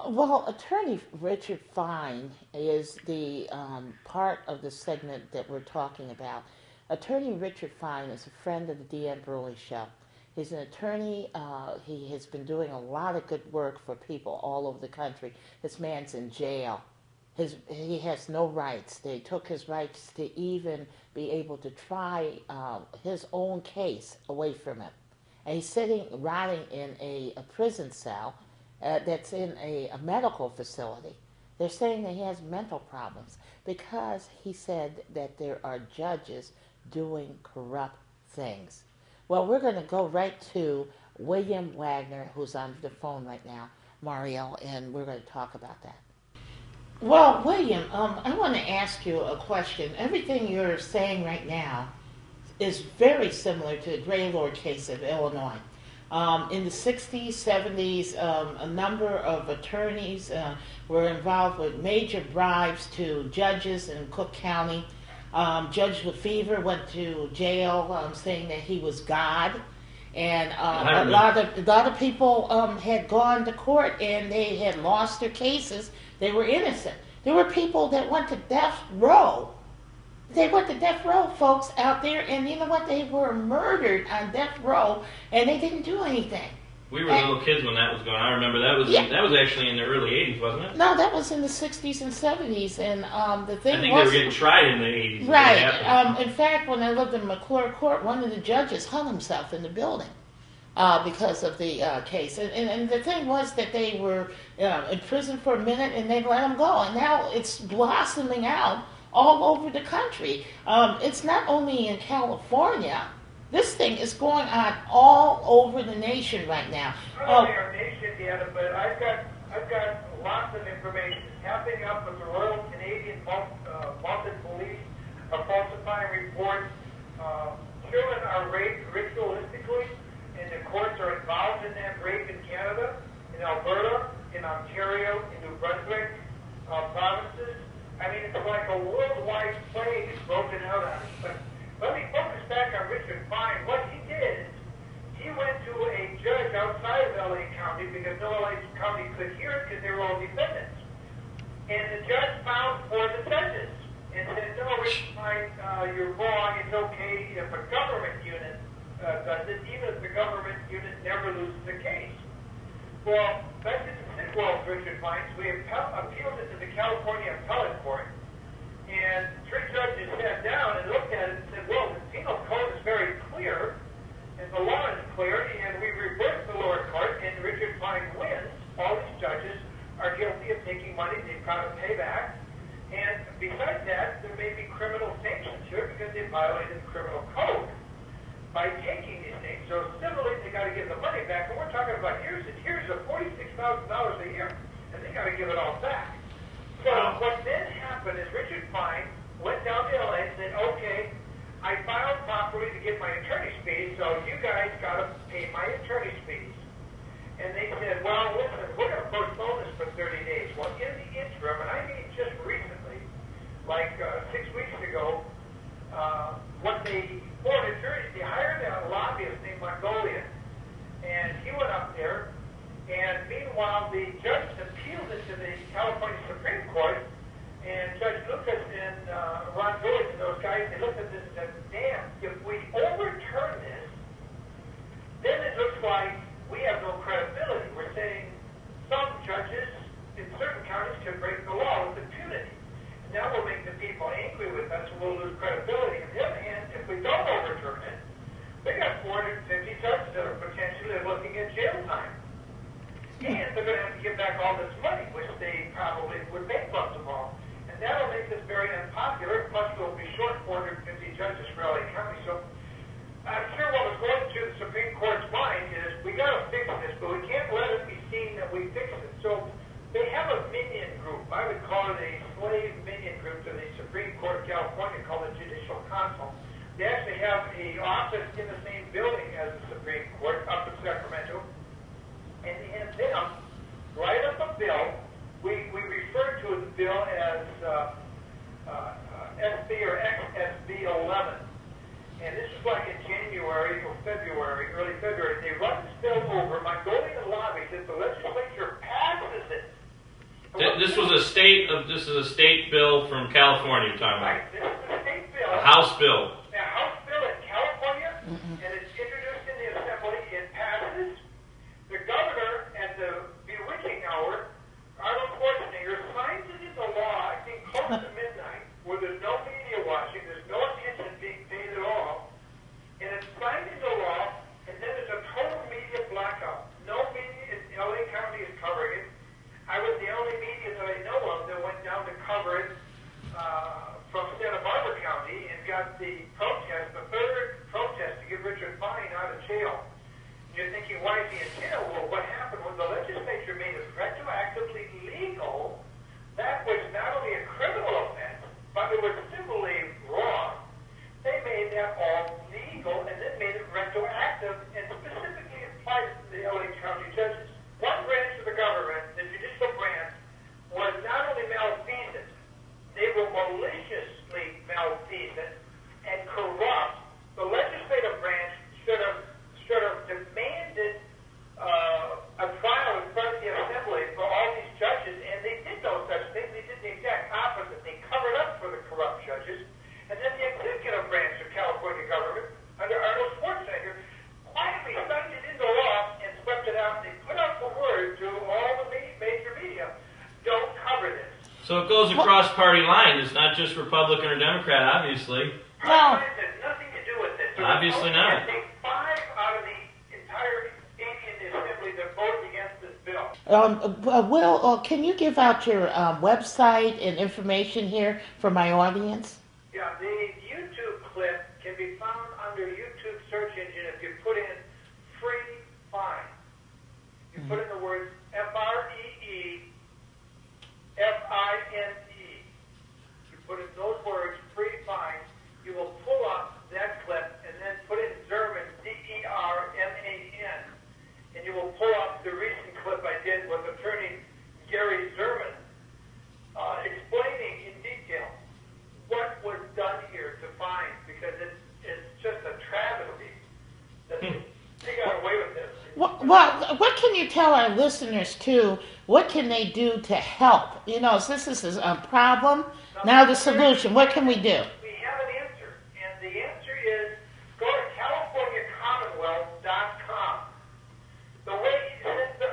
Well, Attorney Richard Fine is the part of the segment that we're talking about. Attorney Richard Fine is a friend of the Deanne Burley Show. He's an attorney. He has been doing a lot of good work for people all over the country. This man's in jail. He has no rights. They took his rights to even be able to try his own case away from him. And he's sitting, rotting in a prison cell that's in a medical facility. They're saying that he has mental problems because he said that there are judges doing corrupt things. Well, we're going to go right to William Wagner, who's on the phone right now, Mario, and we're going to talk about that. Well, William, I want to ask you a question. Everything you're saying right now is very similar to the Gaylord case of Illinois. In the 60s, 70s, a number of attorneys were involved with major bribes to judges in Cook County. Judge Lefevre went to jail saying that he was God. And a lot of people had gone to court and they had lost their cases. They were innocent. There were people that went to death row. They went to death row, folks, out there, and you know what? They were murdered on death row, and they didn't do anything. We were little kids when that was going on. I remember that was actually in the early 80s, wasn't it? No, that was in the 60s and 70s, and the thing was... I think they were getting tried in the 80s. Right. In fact, when I lived in McClure Court, one of the judges hung himself in the building because of the case. And the thing was that they were in prison for a minute, and they let him go. And now it's blossoming out all over the country. It's not only in California. This thing is going on all over the nation right now. Not only our nation, Deanna, but I've got lots of information. It's happening up with the Royal Canadian Mounted Police are falsifying reports. Children are raped ritualistically, and the courts are involved in that rape in Canada, in Alberta, in Ontario, in New Brunswick provinces. I mean, it's like a worldwide plague is broken out on us. But let me focus back on Richard Fine. What he did is he went to a judge outside of L.A. County because no L.A. County could hear it because they were all defendants. And the judge found for the judges and said, no, Richard Fine, you're wrong. It's okay if a government unit does it, even if the government unit never loses a case. Well, that didn't sit well with Richard Fine, so we appealed it to the California Appellate Court. And three judges sat down and looked at it and said, well, the penal code is very clear, and the law is clear, and we reversed the lower court, and Richard Fine wins. All these judges are guilty of taking money they've got to pay back. And besides that, there may be criminal sanctions here because they violated the criminal code by taking these things. So civilly, they got to give the money back. And we're talking about here's a $46,000 a year, and they got to give it all back. So what then happened is Richard Fine went down to LA and said, okay, I filed properly to get my attorney's fees, so you guys got to pay my attorney's fees. And they said, well, listen, we're going to postpone this for 30 days. Well, in the interim, and I mean just recently, like 6 weeks ago, what they foreign attorneys, they hired a lobbyist named Mongolian, and he went up there, and meanwhile the judges appealed it to the California Supreme Court, and Judge Lucas and Ron Lewis and those guys, they looked at this and said, damn, if we overturn this, then it looks like we have no credibility. We're saying some judges in certain counties can break the law with impunity. Now we'll make the people angry with us and we'll lose credibility. On the other hand, if we don't overturn it, they got 450 judges that are potentially looking at jail time. And they're going to have to give back all this money, which they probably would bankrupt them all. And that'll make this very unpopular, plus we'll be short 450 judges for LA County. So I'm sure what was going through the Supreme Court's mind is we got to fix this, but we can't let it be seen that we fixed it. So they have a minion group. I would call it a slave minion group to the Supreme Court of California called the Judicial Council. They actually have an office in the same building as the Supreme Court up in Sacramento. And they have them write up a bill. We refer to the bill as SB or XSB 11. And this is like in January or February, early February. They run this bill over. Mongolian lobbies, if the legislature passes it, This is a state bill from California you're talking about. Right, this is a state bill. A House bill. A House bill in California, and it's introduced in the Assembly. It passes. The governor at the bewitching hour, Arnold Schwarzenegger, signs it into law, I think close to midnight, where there's no media watching, there's no attention being paid at all. And it's signed into law, and then there's a total media blackout. No media in LA County is covering it. I was the only media that I know of that went down to cover it from Santa Barbara County and got the protest, the third protest to get Richard Fine out of jail. You're thinking, why is he in jail? Well, what happened when the legislature made it retroactively legal? That was not only a criminal offense, but it was civilly wrong. They made that all legal and then made it retroactive and specifically applied to the LA County judges. One branch of the government, the judicial branch, was not only malfeasant, they were maliciously malfeasant and corrupt. The legislative branch should have demanded a trial in front of the Assembly for all these judges, and they did no such thing. They did the exact opposite. They covered up for the corrupt judges. And then the executive branch of California government, under Arnold Schwarzenegger, quietly signed it into law and swept it out. They put out the word to all the major media, don't cover this. So it goes across party lines. It's not just Republican or Democrat, obviously. No. Party lines has nothing to do with this. Obviously not. I think 5 out of the entire 80 in the Assembly that voted against this bill. Will, can you give out your website and information here for my audience? Yeah, the YouTube clip can be found under YouTube search engine if you put in free fine. You put in the words FREEFINE. You put in those words, free fine. You will pull up that clip and then put in Zerman, ZERMAN, and you will pull up the recent clip I did with attorney Gary Zerman, explaining in detail what was done here to fine, because it's just a travesty that they got away with this. Well, what can you tell our listeners too? What can they do to help? You know, this is a problem. Now the solution. What can we do? We have an answer, and the answer is go to CaliforniaCommonwealth.com. The way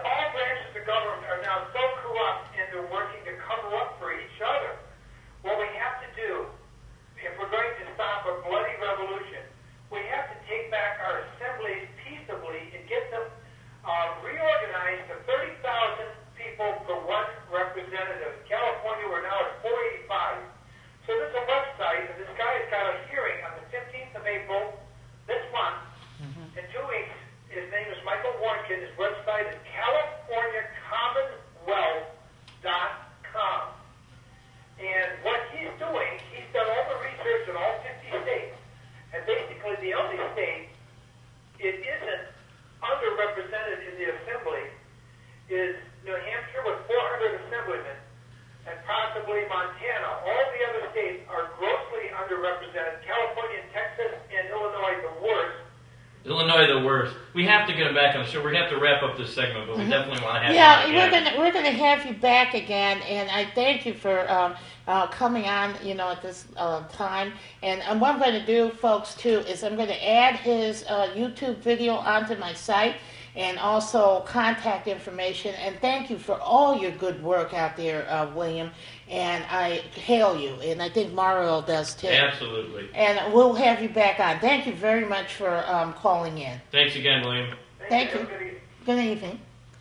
all branches of government are now so corrupt and they're working to cover up for each other. What we have to do, if we're going to stop a bloody revolution, we have to take back our assemblies peaceably and get them reorganized to 30,000 people per one representative. In California, we're now at 485. So there's a website, and this guy has got a hearing on the 15th of April this month. In 2 weeks, his name is Michael Warnkin. His website is CaliforniaCommonwealth.com. And what he's doing, he's done all the research in all 50 states. And basically, the only state it isn't underrepresented in the Assembly is New Hampshire with 400 assemblymen, and possibly Montana. All the other states are grossly underrepresented. California, Texas, and Illinois the worst. Illinois the worst. We have to get him back on the show. We have to wrap up this segment, but we definitely want to have Yeah, him we're again. gonna have you back again, and I thank you for coming on. You know, at this time. And what I'm going to do, folks, too, is I'm going to add his YouTube video onto my site, and also contact information. And thank you for all your good work out there, William. And I hail you, and I think Mario does too. Absolutely. And we'll have you back on. Thank you very much for calling in. Thanks again, William. Thank you. Good evening. Good evening.